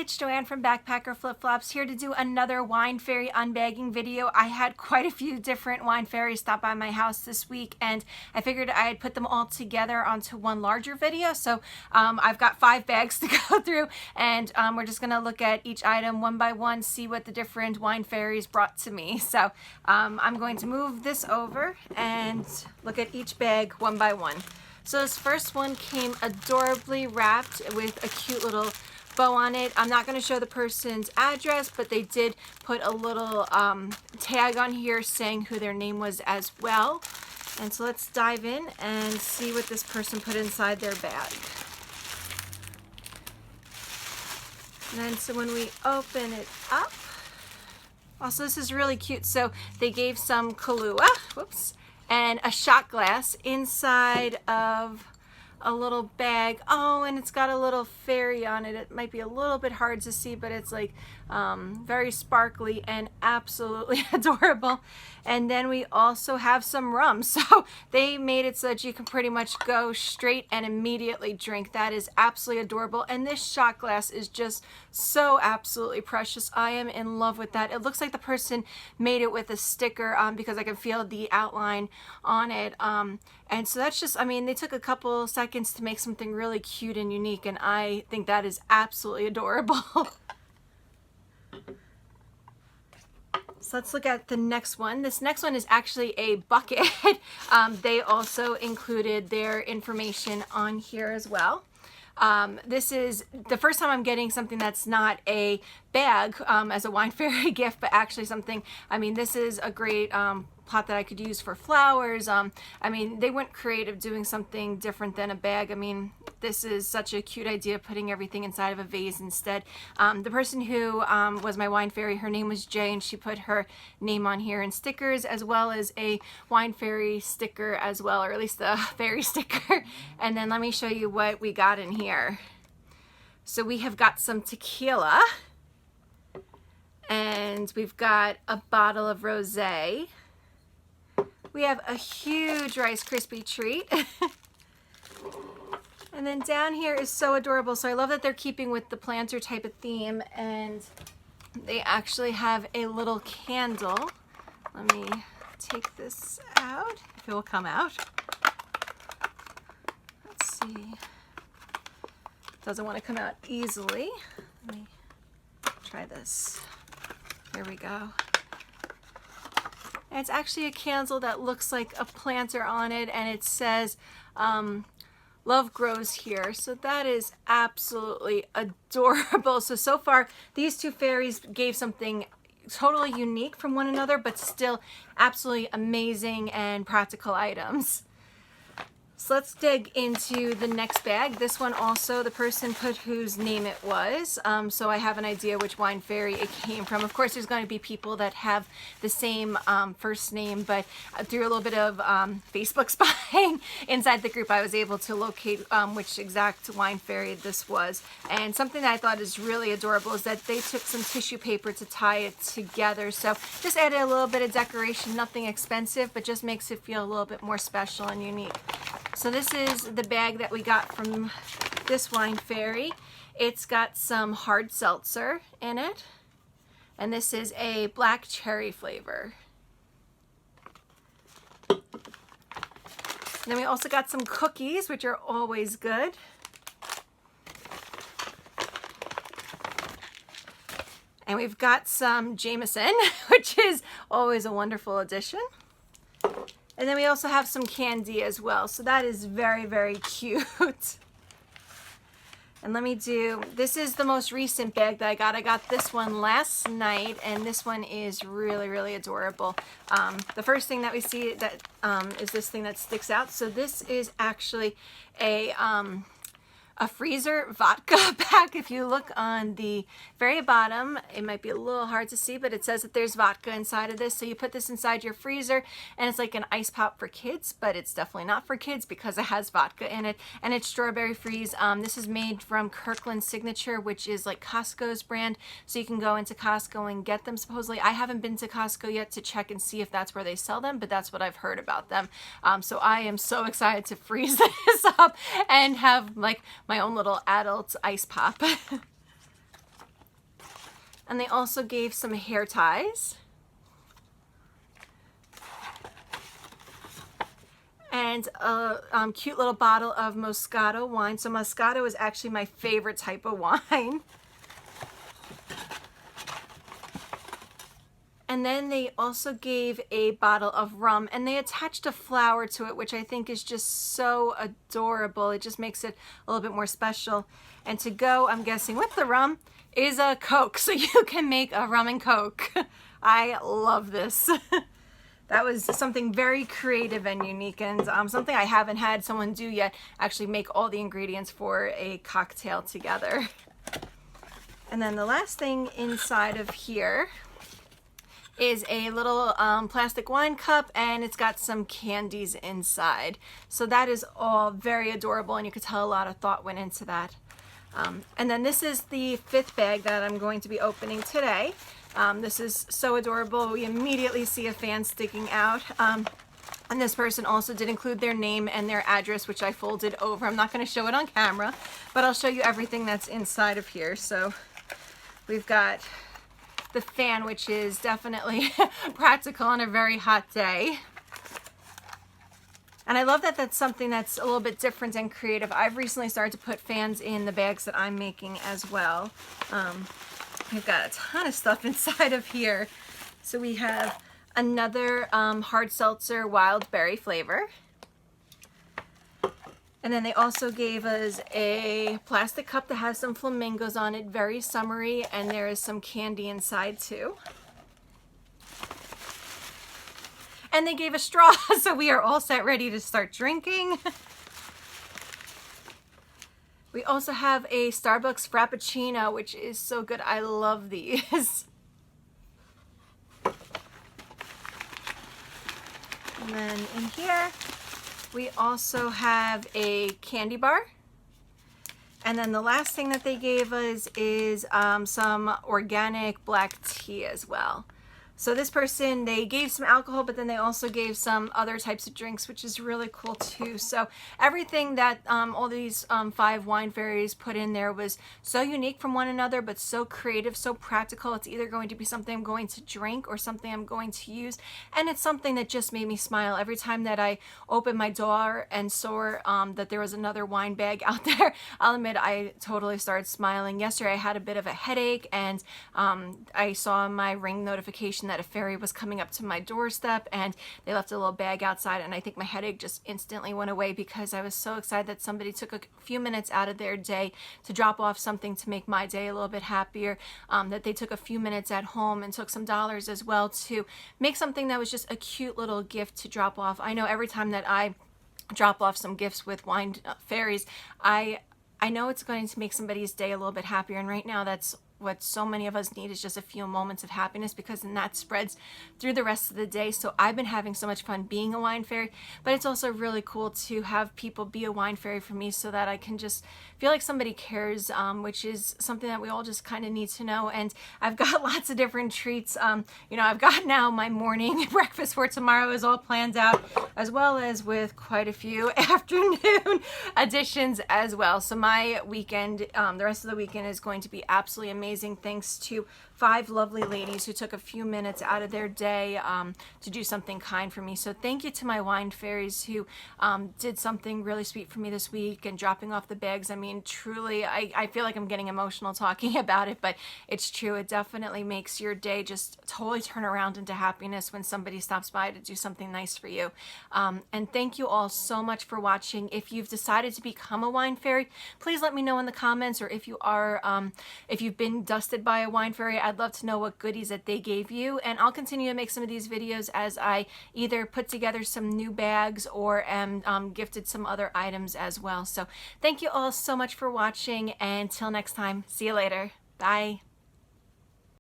it's Joanne from Backpacker Flip Flops, here to do another wine fairy unbagging video. I had quite a few different wine fairies stop by my house this week, and I figured I'd put them all together onto one larger video. So I've got 5 bags to go through, and we're just gonna look at each item one by one, see what the different wine fairies brought to me. So I'm going to move this over and look at each bag one by one. So this first one came adorably wrapped with a cute little bow on it. I'm not going to show the person's address, but they did put a little tag on here saying who their name was as well. And so let's dive in and see what this person put inside their bag. And then so when we open it up, also this is really cute. So they gave some Kahlua, whoops, and a shot glass inside of a little bag. Oh, and it's got a little fairy on it. It might be a little bit hard to see, but it's like very sparkly and absolutely adorable. And then we also have some rum. So they made it so that you can pretty much go straight and immediately drink. That is absolutely adorable. And this shot glass is just so absolutely precious. I am in love with that. It looks like the person made it with a sticker because I can feel the outline on it. And so that's just, I mean, they took a couple seconds to make something really cute and unique, and I think that is absolutely adorable. So let's look at the next one. This next one is actually a bucket. They also included their information on here as well. This is the first time I'm getting something that's not a bag as a wine fairy gift, but actually something, I mean, this is a great pot that I could use for flowers. I mean, they went creative doing something different than a bag. I mean, this is such a cute idea, putting everything inside of a vase instead. The person who was my wine fairy, her name was Jay, and she put her name on here in stickers, as well as a wine fairy sticker as well, or at least a fairy sticker. And then let me show you what we got in here. So we have got some tequila, and we've got a bottle of rosé. We have a huge Rice Krispie treat. And then down here is so adorable. So I love that they're keeping with the planter type of theme, and they actually have a little candle. Let me take this out, if it will come out. Let's see. Doesn't want to come out easily. Let me try this. Here we go. And it's actually a candle that looks like a planter on it, and it says love grows here. So that is absolutely adorable. So far these two fairies gave something totally unique from one another, but still absolutely amazing and practical items. So let's dig into the next bag. This one also, the person put whose name it was, so I have an idea which wine fairy it came from. Of course, there's going to be people that have the same first name, but through a little bit of Facebook spying inside the group, I was able to locate which exact wine fairy this was. And something that I thought is really adorable is that they took some tissue paper to tie it together. So just added a little bit of decoration, nothing expensive, but just makes it feel a little bit more special and unique. So this is the bag that we got from this wine fairy. It's got some hard seltzer in it, and this is a black cherry flavor. And then we also got some cookies, which are always good. And we've got some Jameson, which is always a wonderful addition. And then we also have some candy as well. So that is very, very cute. And let me do, this is the most recent bag that I got. I got this one last night, and this one is really, really adorable. The first thing that we see that is this thing that sticks out. So this is actually a freezer vodka pack. If you look on the very bottom, it might be a little hard to see, but it says that there's vodka inside of this. So you put this inside your freezer, and it's like an ice pop for kids, but it's definitely not for kids because it has vodka in it, and it's strawberry freeze. This is made from Kirkland Signature, which is like Costco's brand. So you can go into Costco and get them supposedly. I haven't been to Costco yet to check and see if that's where they sell them, but that's what I've heard about them. So I am so excited to freeze this up and have like my own little adult ice pop. And they also gave some hair ties. And a cute little bottle of Moscato wine. So Moscato is actually my favorite type of wine. And then they also gave a bottle of rum, and they attached a flower to it, which I think is just so adorable. It just makes it a little bit more special. And to go, I'm guessing, with the rum is a Coke. So you can make a rum and Coke. I love this. That was something very creative and unique, and something I haven't had someone do yet, actually make all the ingredients for a cocktail together. And then the last thing inside of here is a little plastic wine cup, and it's got some candies inside. So that is all very adorable, and you could tell a lot of thought went into that. And then this is the 5th bag that I'm going to be opening today. This is so adorable. We immediately see a fan sticking out. And this person also did include their name and their address, which I folded over. I'm not going to show it on camera, but I'll show you everything that's inside of here. So we've got the fan, which is definitely practical on a very hot day. And I love that that's something that's a little bit different and creative. I've recently started to put fans in the bags that I'm making as well. We've got a ton of stuff inside of here. So we have another hard seltzer wild berry flavor. And then they also gave us a plastic cup that has some flamingos on it, very summery, and there is some candy inside too. And they gave a straw, so we are all set ready to start drinking. We also have a Starbucks Frappuccino, which is so good. I love these. And then in here, we also have a candy bar. And then the last thing that they gave us is some organic black tea as well. So this person, they gave some alcohol, but then they also gave some other types of drinks, which is really cool too. So everything that all these 5 wine fairies put in there was so unique from one another, but so creative, so practical. It's either going to be something I'm going to drink or something I'm going to use. And it's something that just made me smile. Every time that I opened my door and saw that there was another wine bag out there, I'll admit I totally started smiling. Yesterday I had a bit of a headache, and I saw my Ring notification that a fairy was coming up to my doorstep, and they left a little bag outside, and I think my headache just instantly went away because I was so excited that somebody took a few minutes out of their day to drop off something to make my day a little bit happier, that they took a few minutes at home and took some dollars as well to make something that was just a cute little gift to drop off. I know every time that I drop off some gifts with wine fairies, I know it's going to make somebody's day a little bit happier, and right now that's what so many of us need, is just a few moments of happiness, because then that spreads through the rest of the day. So I've been having so much fun being a wine fairy, but it's also really cool to have people be a wine fairy for me, so that I can just feel like somebody cares, which is something that we all just kind of need to know. And I've got lots of different treats. You know, I've got now my morning breakfast for tomorrow is all planned out, as well as with quite a few afternoon additions as well. So my weekend, the rest of the weekend is going to be absolutely amazing, thanks to 5 lovely ladies who took a few minutes out of their day to do something kind for me. So thank you to my wine fairies who did something really sweet for me this week, and dropping off the bags. I mean, truly, I feel like I'm getting emotional talking about it, but it's true. It definitely makes your day just totally turn around into happiness when somebody stops by to do something nice for you. And thank you all so much for watching. If you've decided to become a wine fairy, please let me know in the comments, or if you are, if you've been dusted by a wine fairy, I'd love to know what goodies that they gave you. And I'll continue to make some of these videos as I either put together some new bags or am gifted some other items as well. So thank you all so much for watching, and until next time, see you later. Bye.